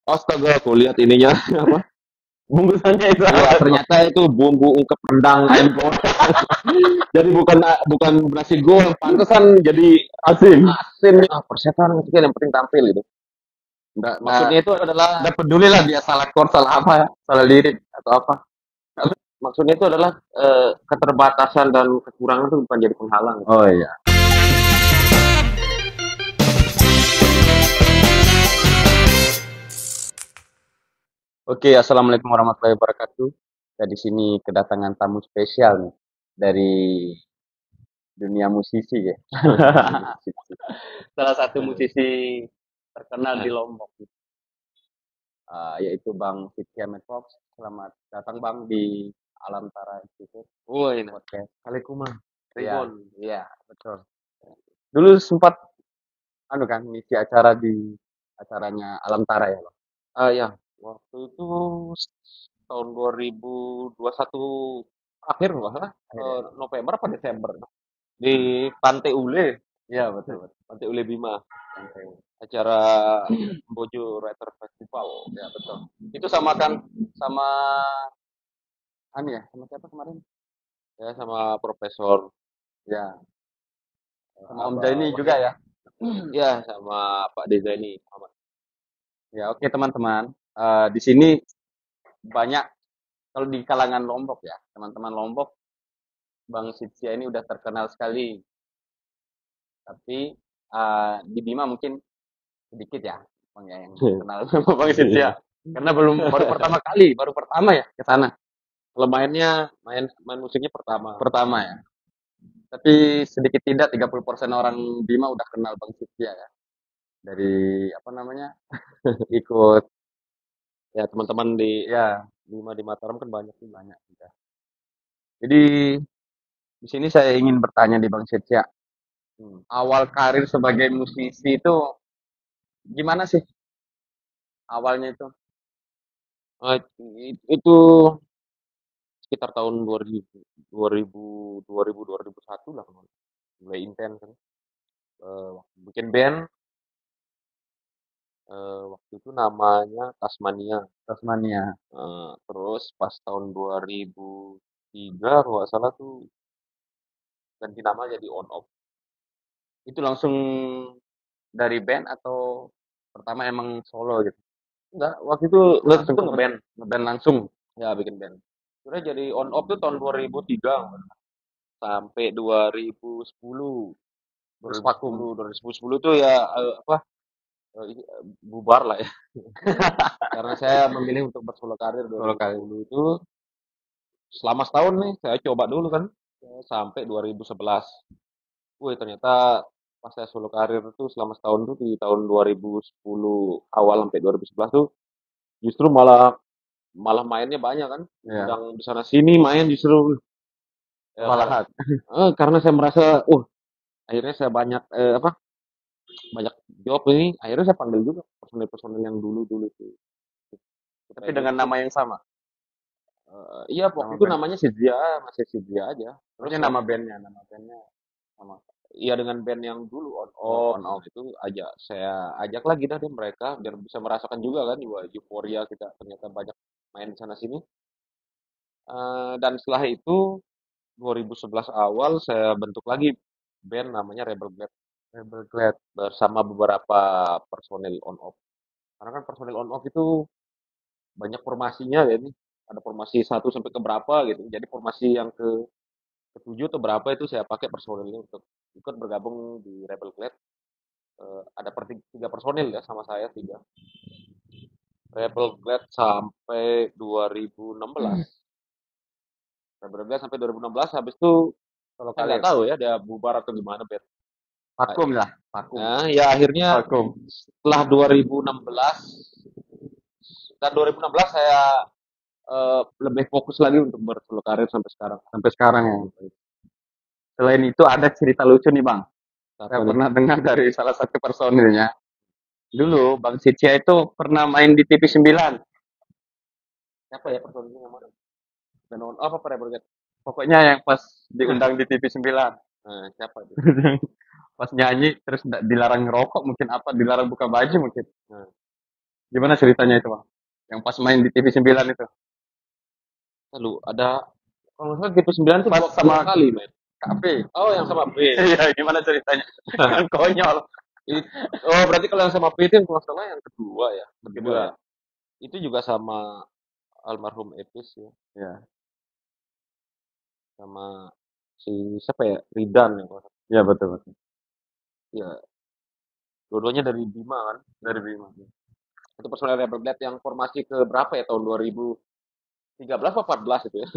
Astaga, aku lihat ininya apa? Bungkusannya itu Wah, apa tuh? ternyata itu bumbu ungkep rendang ayam goreng. Jadi bukan nasi goreng, pantesan jadi Asin. asin. Ah, persetan itu kan yang penting tampil itu. Nggak, nggak, Maksudnya itu adalah nggak peduli lah dia salah chord, salah apa ya, salah lirik atau apa. maksudnya itu adalah keterbatasan dan kekurangan itu bukan jadi penghalang. Oh iya. Oke, assalamualaikum warahmatullahi wabarakatuh. Kita di sini kedatangan tamu spesial nih dari dunia musisi ya. Salah satu musisi terkenal di Lombok, yaitu Bang Fitria Medfox. Selamat datang Bang di Alam Tara Institute Woi, nah, Podcast. Kalikumah, Iya, Ribon. iya, betul. Dulu sempat anu kan ngisi acara di acaranya Alam Tara ya, Bang. Ah ya, waktu itu tahun 2021 akhir nggak salah, Akhir ya. November apa Desember di Pantai Ule, Iya, betul, betul. Pantai Ule Bima, Oke. acara Bojo Writer Festival. Ya, betul. Itu sama kan, sama Anu ya, sama siapa kemarin? ya sama Profesor Ya, sama Om apa Jaini juga Wahid, ya. ya sama Pak Dezani Ahmad. Ya, oke teman-teman. Di sini banyak kalau di kalangan Lombok ya, teman-teman Lombok, Bang Sitsia ini udah terkenal sekali. Tapi di Bima mungkin sedikit ya, Bang ya yang kenal sama Bang Sitsia. Karena baru pertama kali, baru pertama ya ke sana. Kalau mainnya main musiknya pertama. Pertama ya. Tapi sedikit tidak 30% orang Bima udah kenal Bang Sitsia ya. Dari apa namanya? Ikut Ya teman-teman di ya di Mataram kan banyak sih. banyak juga. Jadi di sini saya ingin bertanya di Bang Sitsia, Hmm. awal karir sebagai musisi itu gimana sih awalnya itu? Ah, itu sekitar tahun 2000, 2000, 2000, 2001 lah mulai intens kan. Bikin band waktu itu namanya Tasmania. Tasmania. Terus pas tahun 2003 kalau nggak salah tuh ganti nama jadi On Off. Itu langsung dari band atau pertama emang solo gitu? Enggak, waktu itu langsung Langsung tuh ke ngeband, ngeband langsung. ya bikin band. Udah jadi On Off tuh tahun 2003 sampai 2010. Terus vakum. 2010 tuh ya apa bubar lah ya. Karena saya memilih untuk bersolo karir Solo kali. 2010 itu selama setahun nih saya coba dulu kan sampai 2011. Wih, ternyata pas saya solo karir tuh selama setahun tuh di tahun 2010 awal sampai 2011 tuh justru malah malah mainnya banyak kan. Ya, Undang di sana sini main justru kewalahan. karena saya merasa akhirnya saya banyak apa banyak job ini akhirnya saya panggil juga personil-personil yang dulu-dulu itu Tapi supaya dengan gitu. nama yang sama. Iya waktu Nama itu band. namanya Sidria, masih Sidria aja. Terus Maksudnya nama bandnya sama. iya dengan band yang dulu On Oh, Off. on Nah, off. itu aja saya ajak lagi dah deh mereka biar bisa merasakan juga kan wah euforia kita ternyata banyak main di sana sini. Dan setelah itu 2011 awal saya bentuk lagi band namanya Rebel Blade Rebel Glad. bersama beberapa personil On Off. Karena kan personil On Off itu banyak formasinya ya nih. Ada formasi satu sampai ke berapa gitu. Jadi formasi yang ketujuh atau berapa itu saya pakai personilnya untuk ikut bergabung di Rebel Glade. Ada tiga personil ya sama saya tiga. Rebel Glade sampai 2016. Rebel Glade sampai 2016 habis itu Solo saya nggak kalir. tahu ya dia bubar atau gimana band. Vakum lah. Vakum. Nah, ya akhirnya Vakum. setelah 2016 dan 2016 saya lebih fokus lagi untuk bersolo karir sampai sekarang. Sampai sekarang ya. Selain itu ada cerita lucu nih Bang. Apa Saya nih? pernah dengar dari salah satu personilnya. Dulu Bang Cicia itu pernah main di TV 9. Siapa ya personilnya yang mana? Band On Off apa Rebel Glade? Pokoknya yang pas diundang di TV 9. Siapa itu? Pas nyanyi terus dilarang ngerokok mungkin apa, dilarang buka baju mungkin. Nah, Gimana ceritanya itu, Bang? Yang pas main di TV 9 itu. Lalu ada kalau nggak salah GP9 tuh Pas dua sama kali main. Cafe. Oh, yang sama B. Iya, gimana ceritanya? Kan konyol. Oh, berarti kalau yang sama B itu yang kalau nggak salah yang kedua ya, kedua ya. Kedua. Itu juga sama almarhum Epis ya, Ya, sama si siapa ya, Ridan ya kalau nggak salah. ya betul betul. Ya, dua-duanya dari Bima kan. Dari Bima. Itu personel Rebel Blade yang formasi ke berapa ya, tahun 2013 atau 14 itu ya.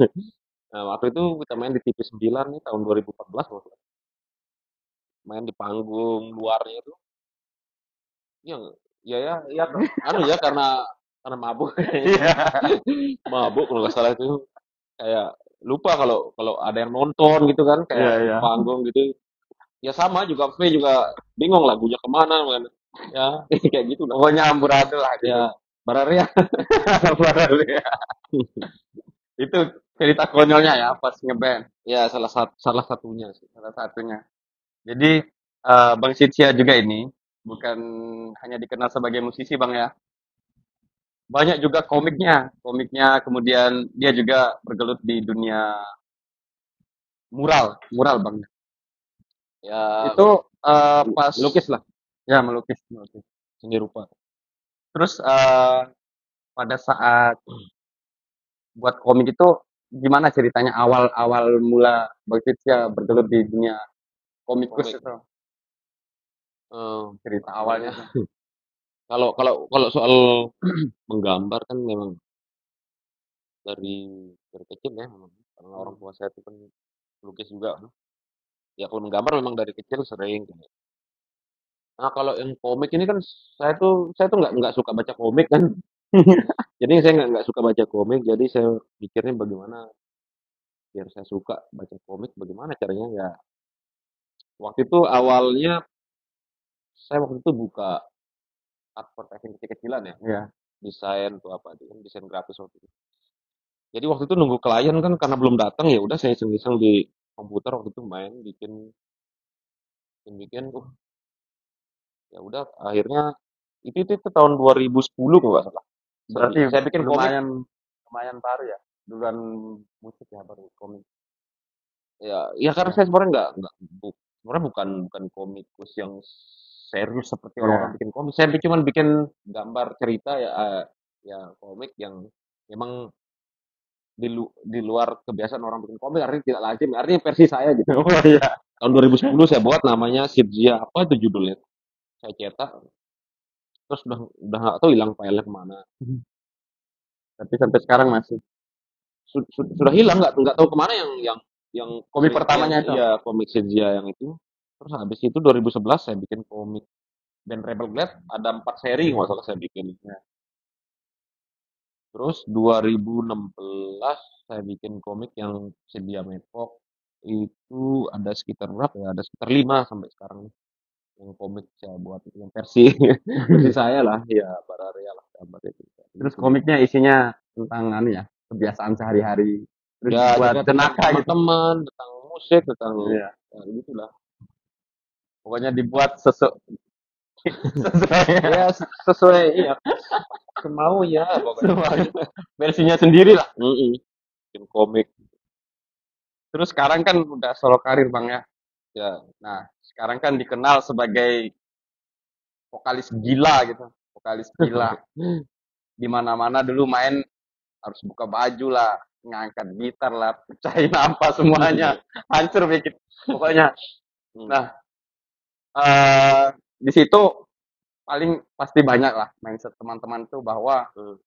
Nah, waktu itu kita main di TV 9 nih tahun 2014 kalau nggak salah. Main di panggung luarnya itu. Yang ya ya ya anu ya karena mabuk. Iya. Mabuk kalau nggak salah itu, kayak lupa kalau kalau ada yang nonton gitu kan, Iya, kayak di iya. panggung gitu. Ya sama juga V juga bingung lagunya kemana kan. Ya kayak gitu lah. Pokoknya amburadul lah gitu. Ya Bararia. Amburadul ya. Itu cerita konyolnya ya pas ngeband. Ya salah satunya sih. Salah satunya. Jadi Bang Sitsia juga ini bukan hanya dikenal sebagai musisi Bang ya. Banyak juga komiknya. Komiknya kemudian dia juga bergelut di dunia mural, mural Bang. Ya Itu pas melukis lah, ya melukis, melukis. seni rupa. Terus pada saat buat komik itu gimana ceritanya awal-awal mula Bang Sitsia bergelut di dunia komikus Komik. itu? Eh, Cerita awalnya Sebenarnya tuh. kalau kalau kalau soal menggambar kan memang dari kecil ya memang. Karena orang tua saya itu kan pelukis juga kan. Ya kalau menggambar memang dari kecil sering kan. Nah, kalau yang komik ini kan saya tuh nggak suka baca komik kan. Jadi saya nggak suka baca komik, jadi saya pikirnya bagaimana biar saya suka baca komik, bagaimana caranya ya. Waktu itu awalnya saya waktu itu buka advertising kecil-kecilan ya, Iya. desain tuh apa itu kan, desain grafis waktu itu. Jadi waktu itu nunggu klien kan karena belum datang, ya udah saya iseng-iseng di komputer waktu itu main bikin bikin bikin ya udah akhirnya itu tahun 2010 kalau nggak salah. Berarti Saya bikin komik. lumayan lumayan baru ya. Duluan musik ya baru komik. Ya karena Ya. saya sebenarnya sebenarnya bukan komikus yang serius seperti orang-orang Iya. bikin komik. Saya cuma bikin gambar cerita ya, ya komik yang memang di luar kebiasaan orang bikin komik, artinya tidak lazim, artinya versi saya gitu. Oh iya. Tahun 2010 saya buat namanya Sidzia, apa itu judulnya? Saya cetak, terus udah nggak tahu hilang filenya kemana. Tapi sampai sekarang masih. Sudah hilang, nggak tahu kemana yang Komik pertamanya itu. iya komik Sidzia yang itu. Terus habis itu 2011 saya bikin komik band Rebel Glad, ada 4 seri nggak salah saya bikin. Ya. Terus 2016 saya bikin komik yang Sedia Mepok, itu ada sekitar berapa ya? Ada sekitar 5 sampai sekarang yang komik saya buat itu yang versi versi saya lah ya, Bararia lah gambar itu Terus gitu. komiknya isinya tentang anu ya, kebiasaan sehari-hari. Terus Ya dibuat juga tentang jenaka gitu. teman-teman, tentang musik, tentang Iya. ya gitulah. Pokoknya dibuat sesuai Ya sesuai iya semau ya pokoknya. sesuai versinya sendiri lah. Bikin komik Terus sekarang kan udah solo karir Bang ya. ya. Nah, sekarang kan dikenal sebagai vokalis gila gitu. Vokalis gila. Di mana-mana dulu main harus buka baju lah, ngangkat gitar lah, pecahin apa semuanya, hancur bikin. Pokoknya. Hmm. Nah, di situ paling pasti banyak lah mindset teman-teman tuh bahwa Hmm.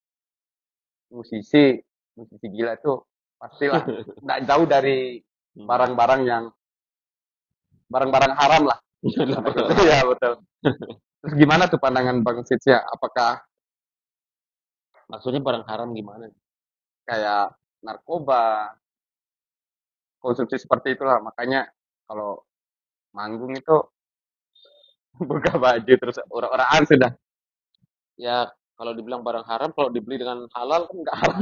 musisi musisi gila itu pastilah nggak jauh dari Hmm. barang-barang yang barang-barang haram lah. Iya betul. Terus gimana tuh pandangan Bang Sitsya? Apakah Maksudnya barang haram gimana? kayak narkoba, konsumsi seperti itulah? Makanya kalau manggung itu buka baju terus orang-orang sudah. Ya kalau dibilang barang haram, kalau dibeli dengan halal kan nggak haram.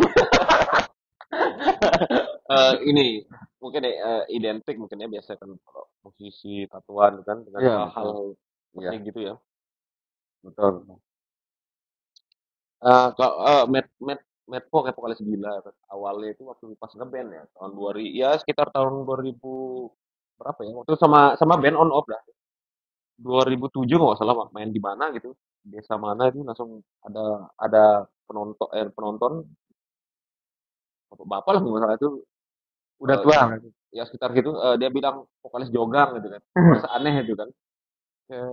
Ini mungkin identik mungkin ya, biasa kan kalau musisi tatuan kan dengan Iya betul. hal-hal Iya seperti gitu ya. betul. Kalau Matt Folk ya vokalis Gila awalnya itu waktu pas ngeband ya tahun 2000 ya sekitar tahun 2000 berapa ya waktu itu sama sama band on off dah 2007 kalau nggak salah main di mana gitu desa mana itu langsung ada penonton bapak lah nggak salah itu Udah eh, tua berarti. ya sekitar gitu dia bilang vokalis jogang gitu kan masa aneh itu kan ya,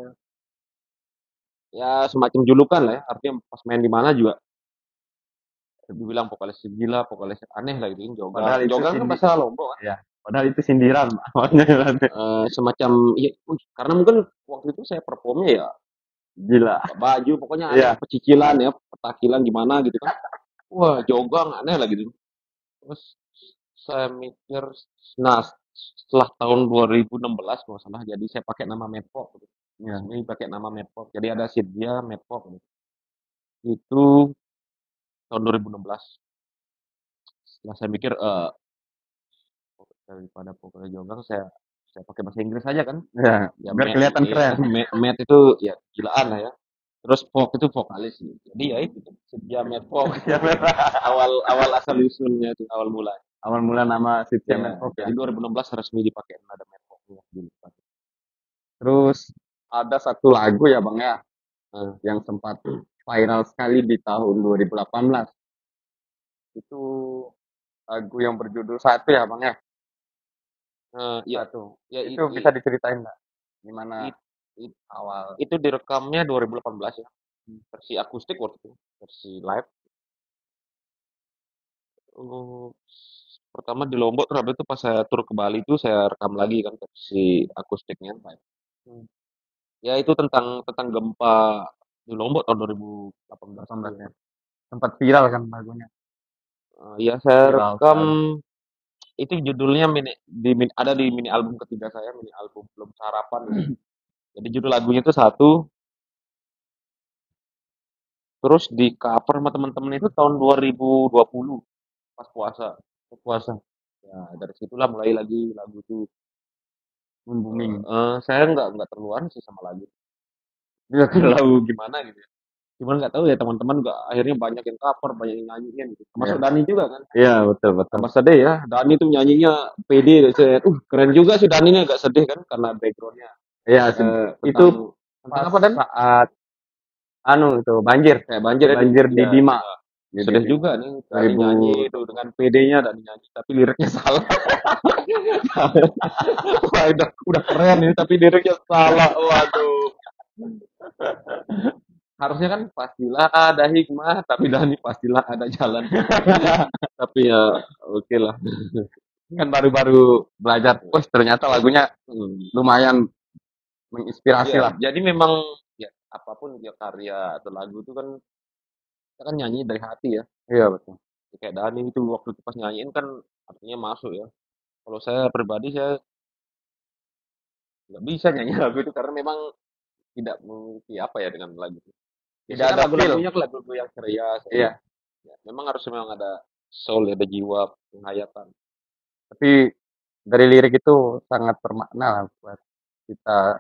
ya semacam julukan lah ya artinya pas main di mana juga dibilang vokalis gila vokalis aneh lah gitu kan jogang Padahal itu jogang kan bahasa Lombok kan ya, padahal itu sindiran awalnya berarti. semacam ya, karena mungkin waktu itu saya performnya ya Gila. buka baju pokoknya aneh Iya. pecicilan ya petakilan gimana gitu kan wah jogang aneh lah gitu terus saya mikir nah setelah tahun 2016 kalau salah jadi saya pakai nama Medpop gitu. Iya. Ini pakai nama Medpop jadi ada Sidya Medpop gitu. Itu tahun 2016 setelah saya mikir daripada pokoknya jogang saya pakai bahasa Inggris aja kan Iya, ya biar kelihatan ya, keren. Matt itu ya gilaan lah ya terus Folk itu vokalis gitu. Jadi ya itu Sidya Matt Folk Ya, awal awal asal usulnya itu awal mula awal mula nama si ya Cemen Pop ya. jadi 2016 resmi dipakai ada Matt Folk ya, dulu. Terus ada satu lagu ya Bang ya, Eh, yang sempat viral sekali di tahun 2018. Itu lagu yang berjudul Satu ya Bang ya. ya Satu. ya Itu bisa diceritain nggak? Gimana it- it- awal? itu direkamnya 2018 ya versi akustik waktu itu versi live. Oh, pertama di Lombok terus habis itu pas saya tur ke Bali itu saya rekam lagi kan versi akustiknya live. Hmm, Ya itu tentang gempa di Lombok tahun 2018 itu 18 ya. ya. Sempat viral kan lagunya. Ya saya Viral rekam sekali. itu judulnya ada di mini album ketiga saya, mini album Belum Sarapan. Jadi judul lagunya itu satu, terus di cover sama teman-teman itu tahun 2020 pas puasa. Puasa. Ya dari situlah mulai lagi lagu itu. Booming. Saya nggak terlalu sih sama lagu. Nggak terlalu gimana gitu. Ya. Cuman nggak tahu ya teman-teman nggak akhirnya banyak yang cover, banyak yang nyanyiin gitu. Termasuk Ya. Dani juga kan. Iya, betul betul. Tambah sedih ya. Dani tuh nyanyinya pede. Keren juga sih Dani ini agak sedih kan karena backgroundnya Iya, itu tentang tentang pas apa Dan? saat anu itu banjir. Kayak banjir ya Banjir di ya, Bima. ya. Jadi Sedih Bima. juga nih Dani nyanyi itu 2000 dengan PD-nya Dani nyanyi tapi liriknya salah. Wah, udah keren ini tapi liriknya salah. Waduh. Harusnya kan pastilah ada hikmah, tapi Dani pastilah ada jalan. Tapi ya oke lah. kan baru-baru belajar. Wah, ternyata lagunya Hmm. lumayan menginspirasi Ya, lah. jadi memang ya apapun ya karya atau lagu itu kan kita kan nyanyi dari hati ya. Iya betul. Kayak Dani itu waktu itu pas nyanyiin kan artinya masuk ya. Kalau saya pribadi saya nggak bisa nyanyi lagu itu karena memang tidak memiliki apa ya dengan lagu itu. Tidak Biasanya kan ada feel. lagu-lagunya kan lagu-lagu yang ceria, Iya. ya, memang ada soul, ada jiwa, penghayatan. Tapi dari lirik itu sangat bermakna lah buat kita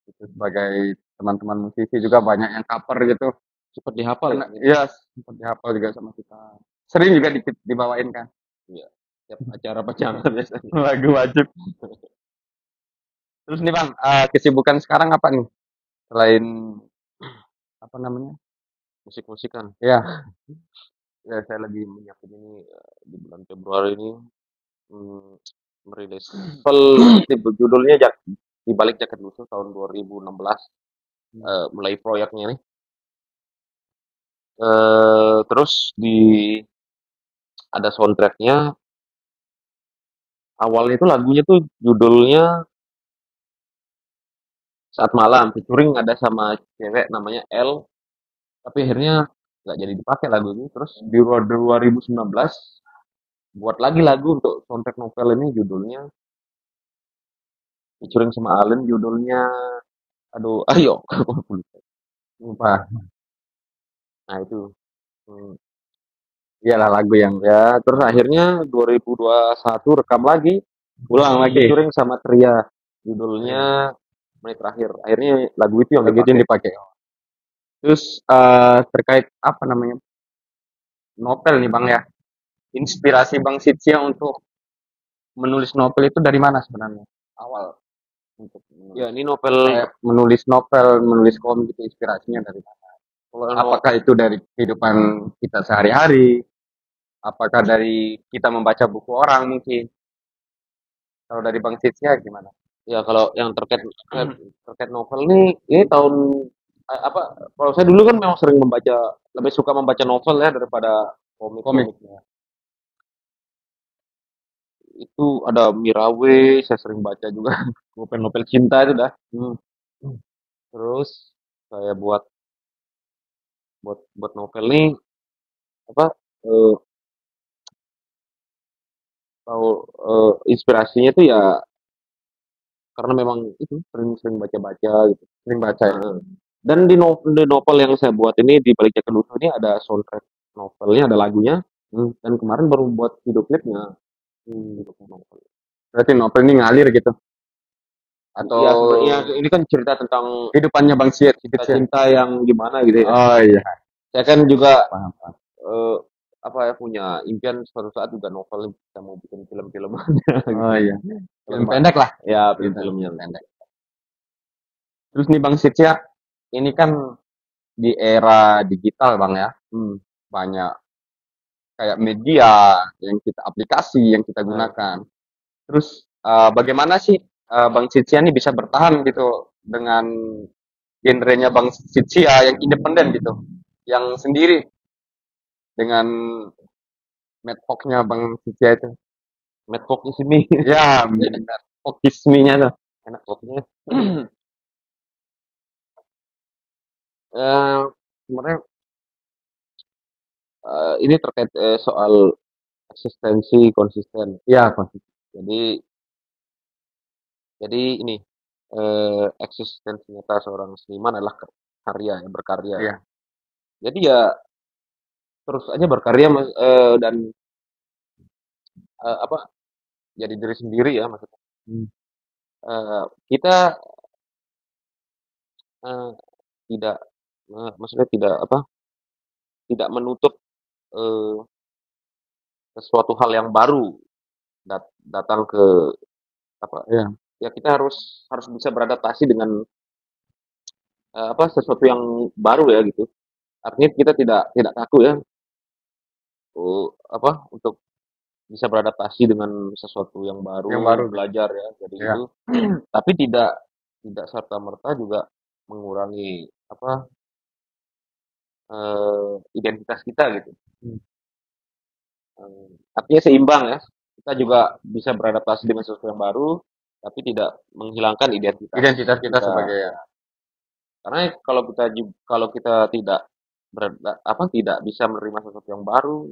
itu sebagai teman-teman musisi juga banyak yang cover gitu. Cepat dihafal ya. Karena Gitu. iya sempat dihafal juga sama kita. Sering juga dibawain kan Iya. Tiap acara pajangan biasanya. lagu wajib. Terus nih Bang, kesibukan sekarang apa nih? Selain apa namanya? Musik-musikan. Ya, Ya, saya lagi menyiapin ini di bulan Februari ini hmm, merilis judulnya di balik jaket lusuh tahun 2016 mulai proyeknya nih. Terus ada soundtracknya. Awalnya itu lagunya tuh judulnya Saat Malam, featuring ada sama cewek namanya L, tapi akhirnya nggak jadi dipakai lagu ini. Terus di 2019 buat lagi lagu untuk soundtrack novel ini judulnya featuring sama Allen judulnya aduh ayo lupa. nah itu hmm, Iyalah lagu yang ya terus akhirnya 2021 rekam lagi ulang lagi. featuring sama Tria judulnya Menit Terakhir akhirnya lagu itu yang Lagu itu yang dipakai dipakai. Terus terkait apa namanya novel nih Bang ya. Inspirasi Bang Sitya untuk menulis novel itu dari mana sebenarnya? Awal untuk Ya, menulis. ini novel Kayak menulis novel, menulis komik itu inspirasinya dari mana? kalau Apakah itu dari kehidupan kita sehari-hari? Apakah dari kita membaca buku orang mungkin? Kalau dari Bang Sitya gimana? ya kalau yang terkait terkait novel nih, ini tahun apa? Kalau saya dulu kan memang sering membaca, lebih suka membaca novel ya daripada Komik. komik-komiknya. Itu ada Mirawe, saya sering baca juga novel-novel cinta itu dah. Hmm. Terus saya buat buat buat novel nih apa? eh, Tahu inspirasinya itu ya karena memang itu sering-sering baca-baca gitu. Sering baca ya? Heeh. Dan di novel yang saya buat ini di balik jaket lusuh ini ada soundtrack novelnya, ada lagunya. Dan kemarin baru buat video klipnya. Video klip novel. Berarti novel ini ngalir gitu? Iya Atau sebenarnya ini kan cerita tentang kehidupannya Bang Sitya? cinta-cinta yang gimana gitu ya. Oh iya, Saya kan juga paham, paham. eh, apa ya punya impian suatu saat juga novel kita mau bikin film-film Oh gitu. iya, film Film pendek lah. ya Gitu, film-filmnya. pendek. Terus nih Bang Sitya, ini kan di era digital Bang ya, Hmm. banyak kayak media yang kita aplikasi yang kita Nah, gunakan. Terus bagaimana sih Bang Sitya nih bisa bertahan gitu dengan genrenya Bang Sitya yang independen gitu, yang sendiri dengan medhoknya Bang Sitya itu. Mad Fog di sini Ya, medhokisminya tuh. enak pokoknya. Eh, Sebenarnya ini terkait soal eksistensi konsisten. Ya, konsisten. Jadi ini eksistensi nyata seorang seniman adalah karya ya, berkarya. Iya, Jadi ya terus aja berkarya dan apa jadi diri sendiri ya maksudnya. hmm, Kita eh, tidak maksudnya tidak apa tidak menutup eh, sesuatu hal yang baru datang ke apa iya, ya kita harus harus bisa beradaptasi dengan apa sesuatu yang baru ya gitu. Artinya kita tidak kaku ya apa untuk bisa beradaptasi dengan sesuatu yang yang baru, baru gitu. belajar ya dari Ya, itu. Tapi tidak serta merta juga mengurangi apa identitas kita gitu. hmm, Artinya seimbang ya. Kita juga bisa beradaptasi dengan sesuatu yang baru, tapi tidak menghilangkan identitas identitas kita kita. sebagai Karena kalau kita tidak tidak bisa menerima sesuatu yang baru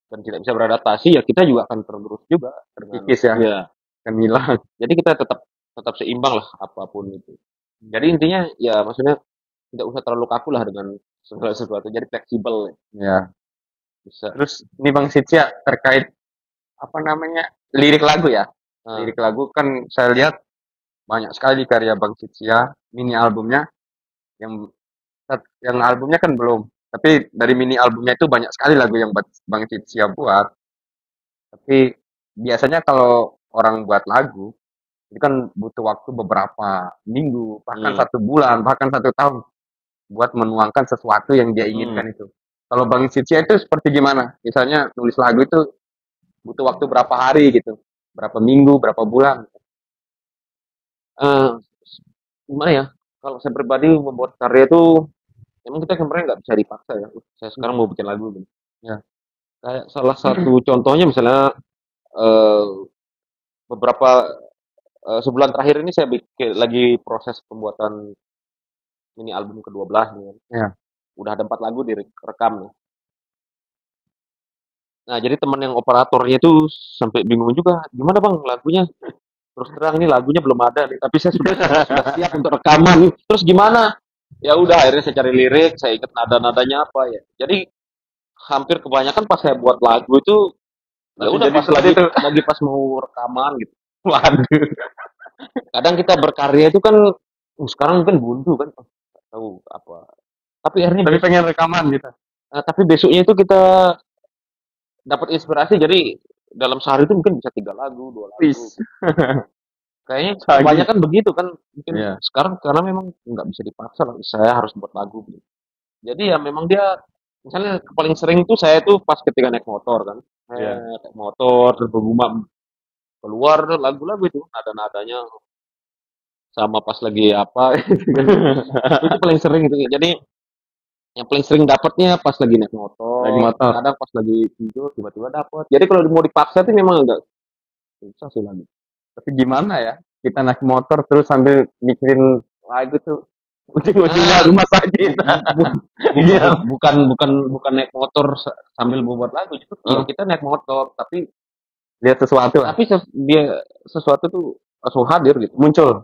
dan tidak bisa beradaptasi ya kita juga akan tergerus juga dengan terkikis ya, ya. kan hilang. Jadi kita tetap tetap seimbang lah apapun itu. Jadi intinya ya maksudnya tidak usah terlalu kaku lah dengan segala sesuatu. Jadi fleksibel Ya. bisa. Terus ini Bang Sitya terkait apa namanya lirik lagu ya. Nah, Lirik lagu kan saya lihat banyak sekali karya Bang Sitya, mini albumnya yang yang albumnya kan belum. Tapi dari mini albumnya itu banyak sekali lagu yang Bang Sitya buat. Tapi biasanya kalau orang buat lagu itu kan butuh waktu beberapa minggu, bahkan hmm, 1 bulan, bahkan 1 tahun buat menuangkan sesuatu yang dia hmm. inginkan itu. Kalau Bang Sitya itu seperti gimana? Misalnya nulis lagu itu butuh waktu berapa hari gitu, berapa minggu, berapa bulan. Eh, Gimana ya? Kalau saya pribadi membuat karya itu emang kita sebenarnya nggak bisa dipaksa ya. Saya sekarang mau bikin lagu gitu. Ya, Kayak salah satu contohnya misalnya eh, beberapa sebulan terakhir ini saya bikin lagi proses pembuatan mini album ke-12 nih kan. ya. Udah ada 4 lagu direkam nih. Nah, jadi teman yang operatornya itu sampai bingung juga, gimana bang lagunya? Terus terang ini lagunya belum ada nih, tapi saya sudah siap untuk rekaman. Terus gimana? Ya udah akhirnya saya cari lirik, saya ingat nada-nadanya apa ya. Jadi hampir kebanyakan pas saya buat lagu itu ya Langsung udah jadi pas seperti itu. lagi pas mau rekaman gitu. Waduh. Kadang kita berkarya itu kan sekarang mungkin buntu kan tahu apa. Tapi akhirnya Tapi pengen rekaman gitu. tapi besoknya itu kita dapat inspirasi, jadi dalam sehari itu mungkin bisa 3 lagu, 2 lagu. Wis. Kayaknya Canggih. kebanyakan begitu kan, mungkin Iya. sekarang karena memang nggak bisa dipaksa lah, saya harus buat lagu. Jadi ya memang dia, misalnya paling sering itu saya tuh pas ketika naik motor kan, Iya. naik motor terus bergumam keluar lagu-lagu itu nada-nadanya sama pas lagi apa gitu kan. Itu paling sering itu. Jadi yang paling sering dapatnya pas lagi naik Lagi motor, motor. kadang pas lagi tidur tiba-tiba dapat. Jadi kalau mau dipaksa tuh memang agak susah sih lagu. Tapi gimana ya? Kita naik motor terus sambil mikirin lagu tuh. Ujung-ujungnya Ah, rumah sakit. bu- bu- bu- Iya. bukan naik motor sambil membuat lagu, itu ya Heeh. kita naik motor, Lihat sesuatu lah. tapi dia sesuatu tuh langsung hadir gitu. Muncul.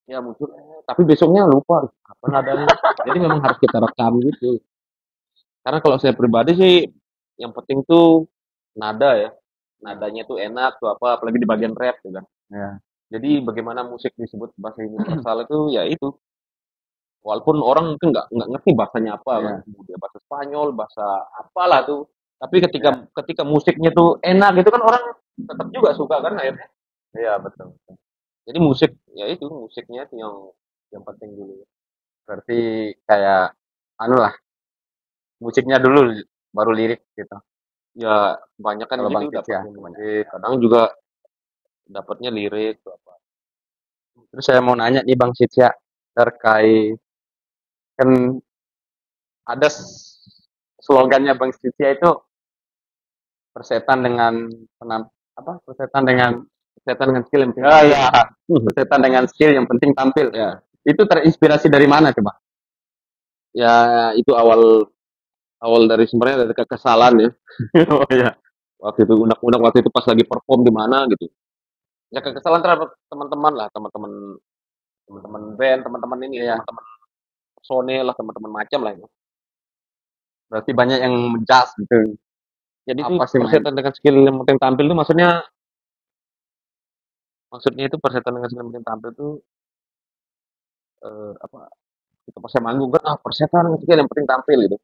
Ya muncul, tapi besoknya lupa apa nadanya. Jadi memang harus kita rekam gitu. Karena kalau saya pribadi sih, yang penting tuh nada ya. Nadanya tuh enak tuh apa, apalagi di bagian rap tuh kan. Ya. Jadi bagaimana musik disebut bahasa universal itu ya itu. Walaupun orang mungkin nggak ngerti bahasanya apa kan, Iya. kemudian bahasa Spanyol, bahasa apalah tuh. Tapi ketika Iya. ketika musiknya tuh enak gitu kan orang tetap juga suka kan akhirnya. Iya, betul. Jadi musik ya itu musiknya itu yang penting dulu. Berarti kayak anu lah, musiknya dulu baru lirik gitu. Ya banyak kan Kalau gitu Bang Cis ya, dapatnya kebanyakan. musik, kadang juga dapatnya lirik tuh apa. Terus saya mau nanya nih Bang Cis ya, terkait kan ada slogannya Bang Cis ya itu persetan dengan penam, apa? Persetan dengan skill yang penting. Oh Tampil. iya, persetan dengan skill yang penting tampil. Ya, Itu terinspirasi dari mana coba? ya itu awal awal dari sebenarnya dari kekesalan ya. Oh iya. Waktu itu unak-unak waktu itu pas lagi perform di mana gitu. Ya kekesalan terhadap teman-teman lah, teman-teman band, teman-teman ini, Iya. teman-teman personel lah, teman-teman macam lah itu. Berarti banyak yang menjas gitu. Jadi itu Apa sih main? persetan dengan skill yang penting tampil itu maksudnya itu persetan dengan skill yang penting tampil itu apa, kita pas saya manggung kan persetan dengan skill yang penting tampil gitu.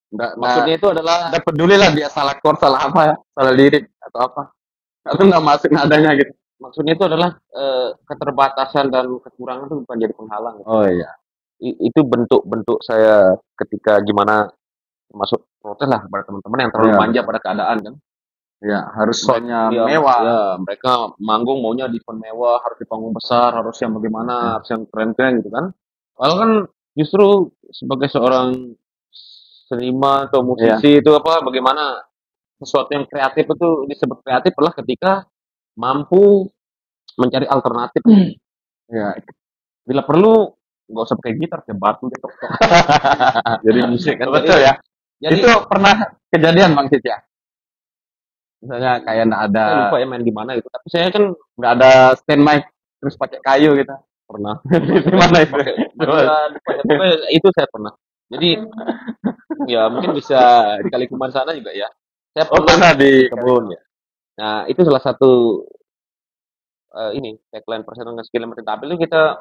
Nggak Maksudnya itu adalah nggak peduli lah dia salah chord, salah apa ya, salah lirik atau apa. Atau nggak masuk nadanya gitu. maksudnya itu adalah keterbatasan dan kekurangan itu bukan jadi penghalang gitu. Oh iya. Itu bentuk-bentuk saya ketika gimana masuk protes lah kepada teman-teman yang terlalu Iya, manja betul. pada keadaan kan. Iya, harus Mereka, soundnya ya, mewah. ya, mereka manggung maunya di event mewah, harus di panggung besar, harus yang bagaimana, harus yang keren-keren gitu kan. Padahal kan justru sebagai seorang seniman atau Iya. musisi itu apa, bagaimana sesuatu yang kreatif itu disebut kreatif adalah ketika mampu mencari alternatif. Iya. Bila perlu nggak usah pakai gitar, pakai batu deh, tok, tok. Jadi musik kan. Betul ya. Jadi Itu pernah kejadian Bang Cis ya. Misalnya kayak nggak ada saya lupa ya main di mana itu. Tapi saya kan nggak ada stand mic terus pakai kayu gitu. pernah Di mana itu? pakai Coba. pokoknya itu saya pernah. Jadi ya mungkin bisa di Kalikuman sana juga ya. Saya Oh pernah pernah di kebun ya. Nah itu salah satu ini tagline persen dengan skill yang penting tampil itu kita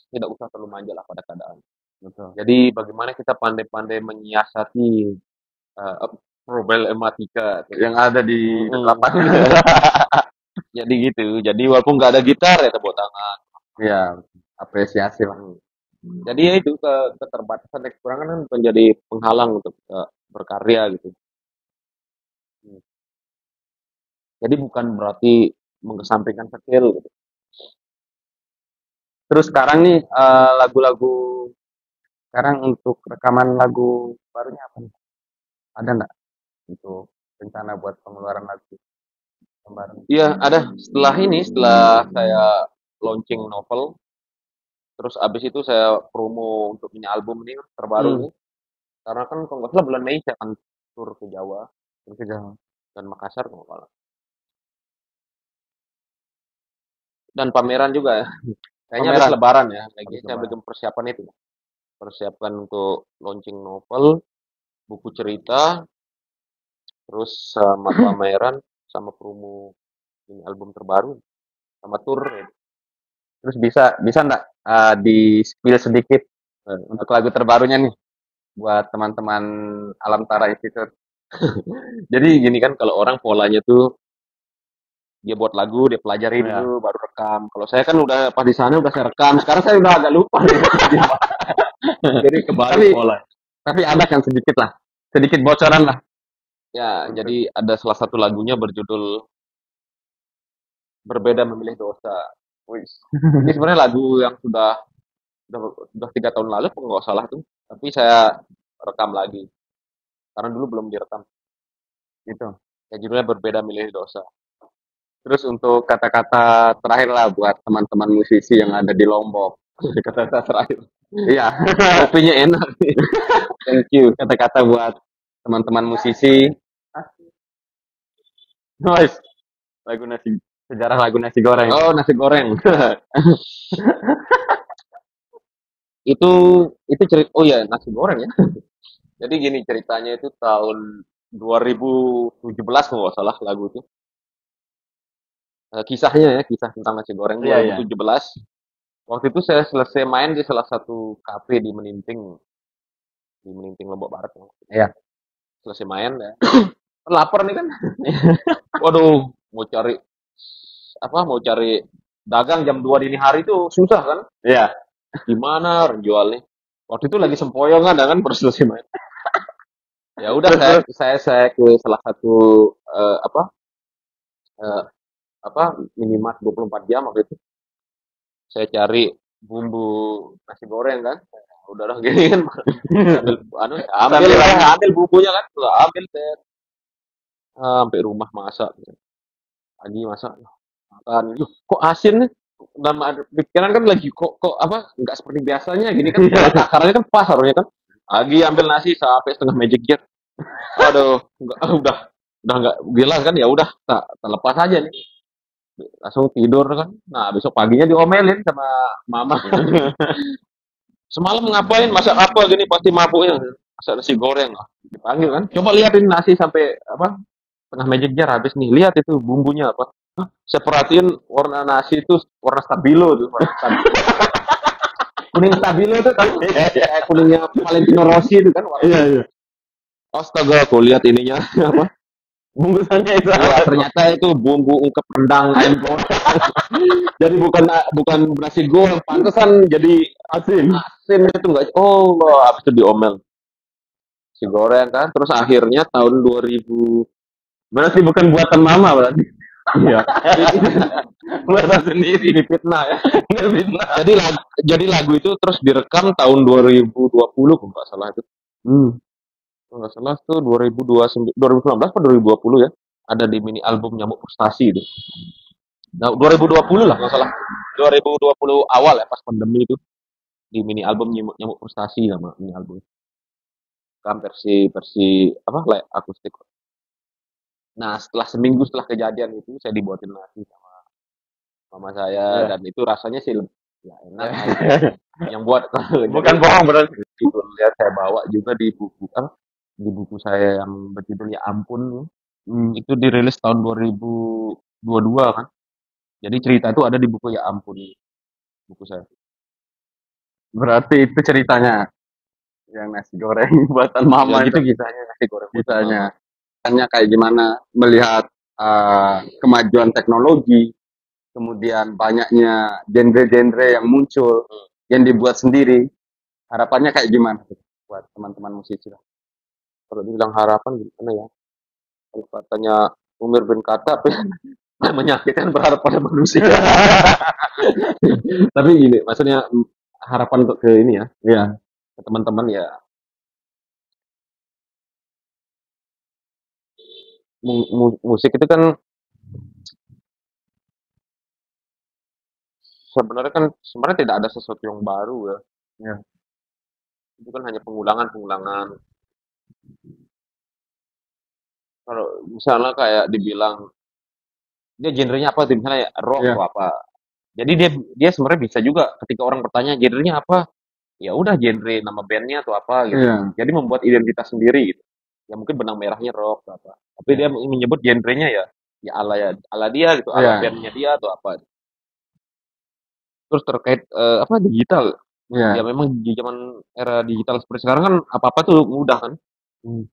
tidak usah terlalu manja lah pada keadaan. Betul. Jadi bagaimana kita pandai-pandai menyiasati uh, problematika. Yang ada di Mm-mm. lapangan. Jadi gitu. Jadi walaupun nggak ada gitar ya tepuk tangan. Iya, apresiasi lah. Jadi ya itu keterbatasan dan kekurangan kan menjadi penghalang untuk berkarya gitu. Jadi bukan berarti mengesampingkan skill gitu. Terus sekarang nih lagu-lagu sekarang untuk rekaman lagu barunya apa nih? Ada nggak untuk rencana buat pengeluaran lagu yang baru? Iya, ada. Setelah saya launching novel, terus abis itu saya promo untuk punya album ini terbaru Hmm. nih. Karena kan kalau nggak salah bulan Mei saya akan tur ke Jawa Terus aja. dan Makassar kalau nggak salah. Dan pameran juga ya. Kayaknya habis Pameran. lebaran ya. Lagi Habis saya lebaran. bikin persiapan itu. Persiapan untuk launching novel, buku cerita, terus sama pameran, sama promo ini album terbaru, sama tur. Terus bisa bisa nggak di spill sedikit untuk lagu terbarunya nih? buat teman-teman Alam Tara Institute. Jadi gini kan kalau orang polanya tuh dia buat lagu, dia pelajari Ya. dulu, baru rekam. Kalau saya kan udah pas di sana udah saya rekam. Sekarang saya udah agak lupa nih. Jadi kebalik Tapi pola. tapi ada kan sedikit lah, sedikit bocoran lah. Ya, Untuk jadi ada salah satu lagunya berjudul Berbeda Memilih Dosa. Wih, ini sebenarnya lagu yang sudah, sudah 3 tahun lalu, kalau nggak salah tuh. Tapi saya rekam lagi karena dulu belum direkam. itu. Ya judulnya Berbeda Memilih Dosa. Terus untuk kata-kata terakhir lah buat teman-teman musisi yang ada di Lombok. Kata-kata terakhir. Iya, Kopinya enak nih. Thank you. kata-kata buat teman-teman musisi. Noise, lagu nasi, sejarah lagu nasi goreng. Oh, nasi goreng. itu itu cerita, oh ya, nasi goreng ya. Jadi gini ceritanya itu tahun 2017 kalau nggak salah lagu itu. Kisahnya ya, kisah tentang nasi goreng Iya, iya. 2017. Waktu itu saya selesai main di salah satu kafe di Meninting Lombok Barat. Iya. Selesai main ya. Lapar nih kan. Waduh, mau cari dagang jam 2 dini hari itu susah kan? Iya. Gimana orang jualnya? Waktu itu lagi sempoyongan kan baru selesai main. Ya udah Terus terus. saya ke salah satu eh, apa eh, apa minimarket 24 jam waktu itu. Saya cari bumbu nasi goreng kan. Udah lah gini kan ambil ambil Sambil lah, ambil bumbunya kan. Udah ambil saya sampai rumah masak. Lagi masak makan. Loh, kok asin nih? Dan pikiran kan lagi kok apa nggak seperti biasanya gini kan takarannya kan pas harusnya kan lagi ambil nasi sampai setengah magic jar. Aduh, enggak, udah nggak gila kan ya udah tak lepas aja nih. Langsung tidur kan. Nah, besok paginya diomelin sama mama. Semalam ngapain? Masak apa gini pasti mabuknya. Masak nasi goreng. Dipanggil kan. Coba liatin nasi sampai apa? Tengah magic jar habis nih. Lihat itu bumbunya apa. Hah? Saya perhatiin warna nasi itu warna stabilo tuh. Warna stabilo. Kuning stabilo itu kan. Kayak kuningnya Valentino Rossi itu kan. Iya, iya. Astaga, aku lihat ininya apa? Bungkusannya itu Wah, apa? ternyata itu bumbu ungkep rendang ayam goreng. Jadi bukan bukan nasi goreng, pantesan jadi Asin. asin itu enggak. Oh, habis itu diomel nasi goreng kan. Terus akhirnya tahun 2000 Berarti bukan buatan mama berarti. iya, Buatan sendiri. difitnah ya. Fitnah. Jadi lagu itu terus direkam tahun 2020 kalau nggak salah itu. Hmm. Kalau nggak salah tuh 2019 atau 2020 ya. Ada di mini album Nyamuk Frustasi itu. Nah, 2020 lah nggak salah. 2020 awal ya pas pandemi itu di mini album Nyamuk Frustasi nama mini album. Kan versi versi apa akustik. Nah, setelah seminggu setelah kejadian itu saya dibuatin nasi sama mama saya Iya. dan itu rasanya sih ya enak aja. Yang buat Bukan bohong berarti. itu lihat saya bawa juga di buku apa di buku saya yang berjudul Ya Ampun Hmm. itu dirilis tahun 2022 kan. Jadi cerita itu ada di buku Ya Ampun buku saya. Berarti itu ceritanya yang nasi goreng buatan Ya mama gitu itu kisahnya nasi goreng buatan ceritanya. mama. Tanya kayak gimana melihat kemajuan teknologi, kemudian banyaknya genre-genre yang muncul, Hmm. yang dibuat sendiri. Harapannya kayak gimana tuh buat teman-teman musisi lah? Kalau dibilang harapan gimana ya? Kalau katanya Umir bin Khattab ya, menyakitkan berharap pada manusia. Tapi gini, maksudnya harapan untuk ke ini ya, Iya, ke teman-teman ya, musik itu kan sebenarnya tidak ada sesuatu yang baru ya. iya, Itu kan hanya pengulangan-pengulangan. Kalau misalnya kayak dibilang dia genrenya apa tuh misalnya rock iya, atau apa. Jadi dia dia sebenarnya bisa juga ketika orang bertanya genrenya apa, ya udah genre nama bandnya atau apa gitu. iya, Jadi membuat identitas sendiri gitu. Ya mungkin benang merahnya rock atau apa. Tapi dia iya, menyebut genrenya ya ala dia gitu, ala iya, bandnya dia atau apa. Terus terkait apa digital. Iya. Ya memang di zaman era digital seperti sekarang kan apa-apa tuh mudah kan. Hmm.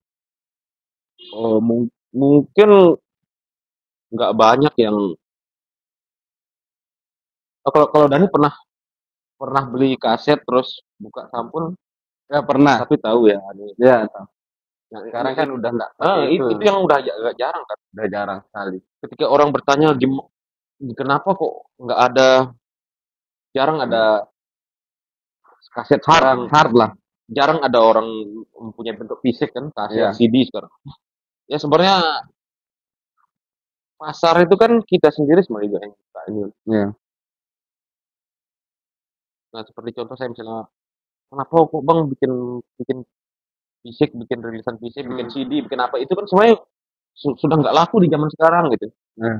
Mungkin nggak banyak yang kalau kalau Dani pernah pernah beli kaset terus buka sampul, Ya pernah. tapi tahu ya ini. Ya, tahu. Nah, Sekarang kan udah nggak pakai itu itu. yang udah agak jarang kan. Udah jarang sekali. Ketika orang bertanya kenapa kok nggak ada, jarang ada kaset Hard, sekarang, hard lah. jarang ada orang mempunyai bentuk fisik kan, kaset Iya. CD sekarang. Ya sebenarnya pasar itu kan kita sendiri sebenarnya juga yang buka ini. Iya. Nah seperti contoh saya misalnya, kenapa kok bang bikin bikin fisik, bikin rilisan fisik, bikin Hmm. CD, bikin apa, itu kan semuanya sudah nggak laku di zaman sekarang gitu. Iya.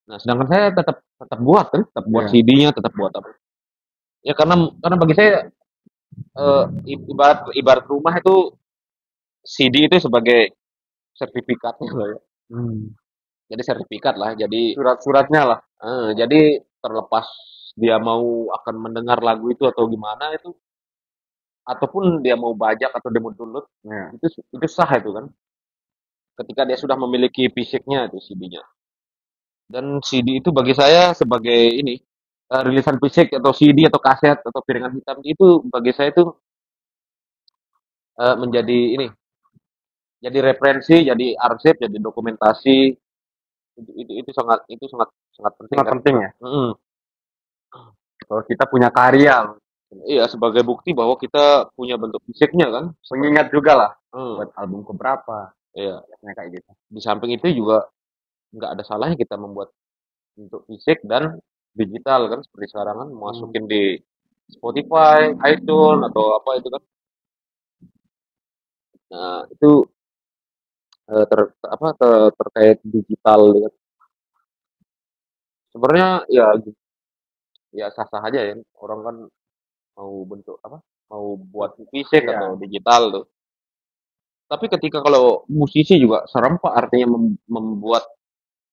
Nah sedangkan saya tetap tetap buat kan, tetap buat Iya. CD-nya, tetap buat apa. Ya karena bagi saya ibarat ibarat rumah itu CD itu sebagai sertifikatnya lah ya. Hmm. Jadi sertifikat lah. Surat-suratnya lah. Jadi terlepas dia mau akan mendengar lagu itu atau gimana itu, ataupun dia mau bajak atau dia mau download, Iya. itu sah itu kan. Ketika dia sudah memiliki fisiknya itu CD-nya. Dan CD itu bagi saya sebagai ini, rilisan fisik atau CD atau kaset atau piringan hitam itu bagi saya itu menjadi ini, jadi referensi, jadi arsip, jadi dokumentasi, itu sangat sangat penting Sangat kan. penting ya. Mm. Kalau kita punya karya loh. Iya, sebagai bukti bahwa kita punya bentuk fisiknya kan. Pengingat juga lah. Hmm, Buat album keberapa. iya. Biasanya kayak gitu. Di samping itu juga nggak ada salahnya kita membuat bentuk fisik dan digital kan, seperti sekarang kan Hmm. masukin di Spotify, iTunes atau apa itu kan. Nah, itu terkait digital gitu. Sebenarnya ya ya sah-sah aja ya. Orang kan mau bentuk apa? Mau buat fisik atau Iya. digital tuh. Tapi ketika kalau musisi juga serem Pak, artinya membuat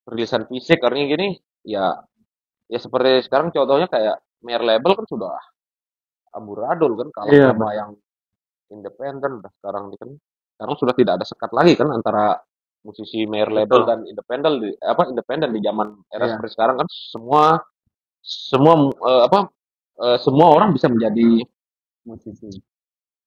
rilisan fisik artinya gini, ya ya seperti sekarang contohnya kayak major label kan sudah amburadul kan, kalah Iya sama betul. yang independen udah sekarang ini kan. Sekarang sudah tidak ada sekat lagi kan antara musisi major label Betul. dan independen di zaman era Iya. seperti sekarang kan, semua semua semua orang bisa menjadi, Musisi.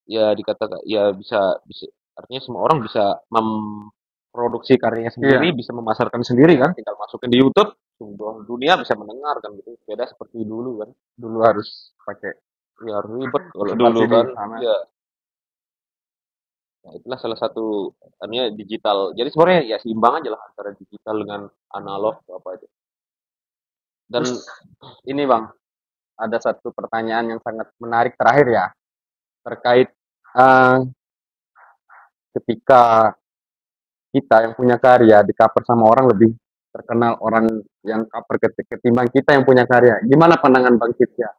ya dikatakan ya bisa bisa artinya semua orang bisa memproduksi karyanya sendiri, Iya. bisa memasarkan sendiri kan, tinggal masukin di YouTube, seluruh dunia bisa mendengar kan gitu. Beda seperti dulu kan. Dulu harus pakai Ya ribet kalau putar dulu CD kan. sama. Ya, nah, itulah salah satu artinya digital. Jadi sebenarnya ya seimbang aja lah antara digital dengan analog atau apa itu. Dan Terus ini Bang, ada satu pertanyaan yang sangat menarik terakhir ya, terkait eh, ketika kita yang punya karya di cover sama orang lebih terkenal orang yang cover ketimbang kita yang punya karya. Gimana pandangan Bang Cipya?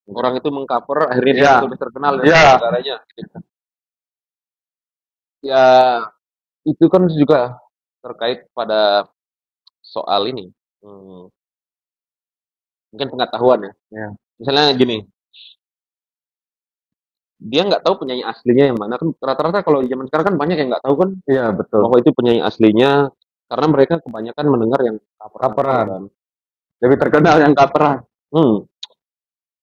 orang itu mengcover akhirnya dia Iya, lebih terkenal iya, dari saudaranya. Ya itu kan juga terkait pada soal ini. Hmm, mungkin pengetahuan ya. iya, Misalnya gini, dia nggak tahu penyanyi aslinya yang mana kan, rata-rata kalau di zaman sekarang kan banyak yang nggak tahu kan iya betul. bahwa itu penyanyi aslinya, karena mereka kebanyakan mendengar yang cover-cover Coveran, kan. lebih terkenal yang coveran. Hmm,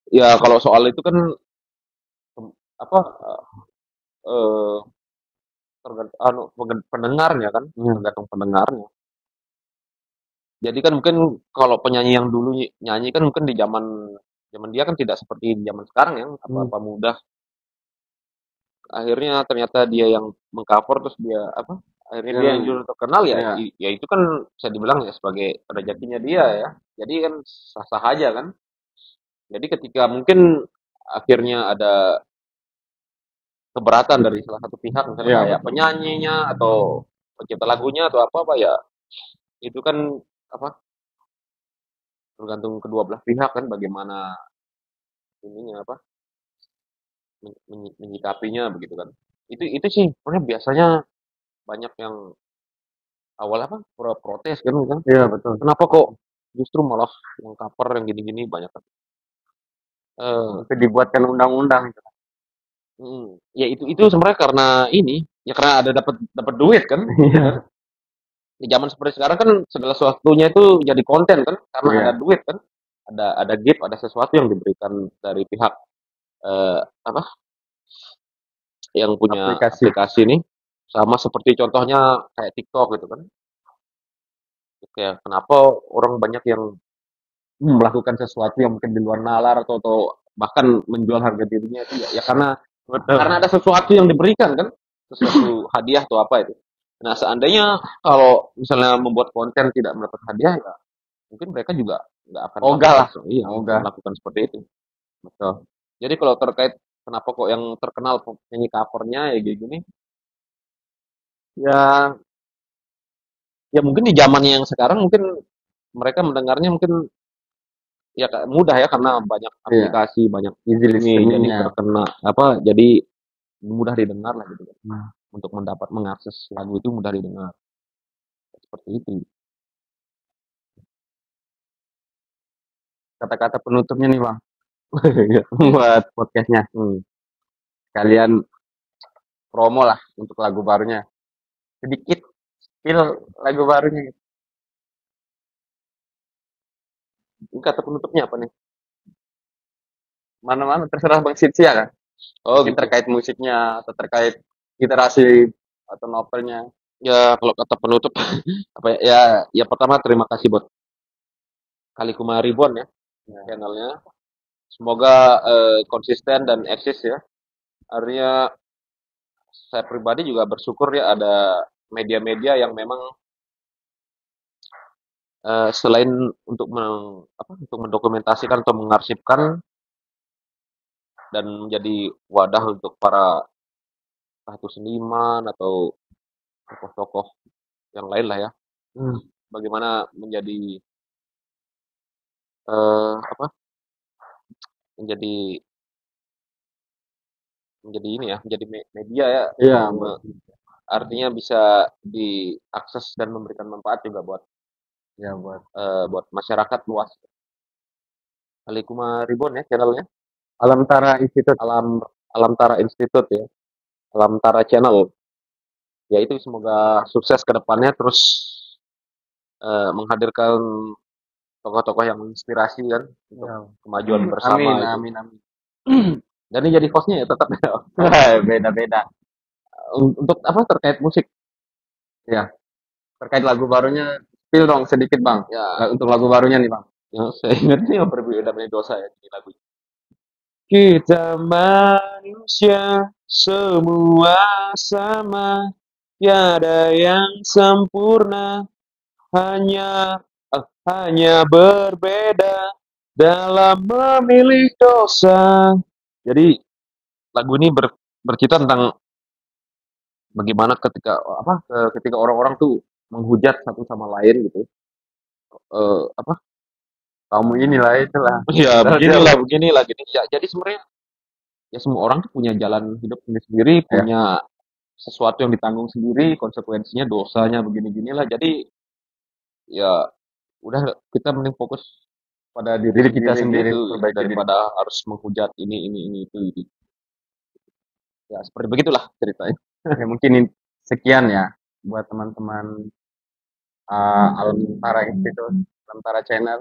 ya kalau soal itu kan apa eh tergantung pendengarnya kan, Iya, tergantung pendengarnya. Jadi kan mungkin kalau penyanyi yang dulu nyanyi kan mungkin di zaman zaman dia kan tidak seperti di zaman sekarang yang hmm, apa-apa mudah. Akhirnya ternyata dia yang mengcover, terus dia apa? Akhirnya dia yang yang, jujur terkenal ya, iya, ya itu kan bisa dibilang ya sebagai rezekinya dia ya. Jadi kan sah-sah aja kan. Jadi ketika mungkin akhirnya ada keberatan dari salah satu pihak, misalnya iya kayak betul. penyanyinya atau pencipta lagunya atau apa apa ya, itu kan apa, tergantung kedua belah pihak kan bagaimana ininya apa, menyikapinya begitu kan. Itu sih sebenarnya biasanya banyak yang awal apa protes kan. Iya betul. Kenapa kok justru malah yang cover yang gini-gini banyak kan. Eh, Itu dibuatkan undang-undang itu. Ya itu sebenarnya karena ini, ya karena ada dapat dapat duit kan, ya kan? Iya. Di zaman seperti sekarang kan segala sesuatunya itu jadi konten kan, karena ada Iya. duit kan, ada gift, ada sesuatu yang diberikan dari pihak apa yang punya Aplikasi. aplikasi ini, sama seperti contohnya kayak TikTok gitu kan. Kayak kenapa orang banyak yang melakukan sesuatu yang mungkin di luar nalar atau bahkan menjual harga dirinya itu ya karena Betul. ada sesuatu yang diberikan kan, sesuatu hadiah atau apa itu. Nah, seandainya kalau misalnya membuat konten tidak mendapat hadiah ya mungkin mereka juga nggak akan Ogah melakukan lah. iya Ogah. melakukan seperti itu. Betul. Jadi kalau terkait kenapa kok yang terkenal penyanyi covernya ya kayak gini, ya ya mungkin di zamannya yang sekarang mungkin mereka mendengarnya mungkin ya mudah ya karena banyak Iya. aplikasi, banyak Easy ini jadi listeningnya. terkena apa jadi mudah didengar lah gitu kan. Hmm. Untuk mendapat mengakses lagu itu mudah didengar. Seperti itu. Kata-kata penutupnya nih bang, Ya. buat podcastnya. Hmm. Kalian promo lah untuk lagu barunya. Sedikit spill lagu barunya. Ini kata penutupnya apa nih? Mana-mana terserah bang Sitsia kan. Oh Mungkin gitu. terkait musiknya atau terkait literasi atau novelnya. Ya kalau kata penutup apa ya? Ya pertama terima kasih buat Kali Ribuan ya Ya. channelnya. Semoga konsisten dan eksis ya. Artinya saya pribadi juga bersyukur ya ada media-media yang memang selain untuk untuk mendokumentasikan atau mengarsipkan dan menjadi wadah untuk para entah itu seniman atau tokoh-tokoh yang lain lah ya. Hmm. Bagaimana menjadi apa? Menjadi menjadi ini ya, menjadi media ya. Iya, buat Artinya bisa diakses dan memberikan manfaat juga buat ya buat buat masyarakat luas. Alikuma Ribbon ya channelnya. Alam Tara Institute. Alam Alam Tara Institute ya. Alam Tara Channel. Ya itu semoga sukses ke depannya terus menghadirkan tokoh-tokoh yang menginspirasi kan untuk Ya. kemajuan Amin, bersama itu. amin, amin. Dan ini jadi hostnya ya tetap ya. Beda-beda. Untuk apa terkait musik Ya, terkait lagu barunya, spill dong sedikit bang. ya Untuk lagu barunya nih bang. yang saya ingat ini berbeda dari dosa ya di lagu. Kita manusia semua sama, tiada yang sempurna, hanya hanya berbeda dalam memilih dosa. Jadi lagu ini bercerita tentang bagaimana ketika orang-orang tuh menghujat satu sama lain gitu. Apa? Kamu inilah itulah. Ya Betul. beginilah gini. Ya, jadi sebenarnya ya semua orang tuh punya jalan hidup sendiri, Ya, punya sesuatu yang ditanggung sendiri, konsekuensinya dosanya begini-ginilah. Jadi ya udah kita mending fokus pada diri diri kita sendiri sendiri, gitu perbaiki diri. daripada harus menghujat ini itu gitu. Ya seperti begitulah ceritanya. Ya mungkin sekian ya buat teman-teman Alam Tara Institute, Alam Tara Channel.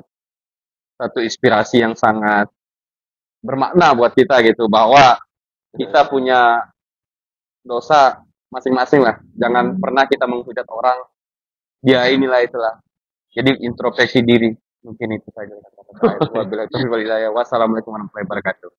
Satu inspirasi yang sangat bermakna buat kita gitu bahwa kita punya dosa masing-masing lah. Jangan pernah kita menghujat orang. Dia inilah itulah. Jadi introspeksi diri. Mungkin itu saja kata-kata saya. Wassalamualaikum warahmatullahi wabarakatuh.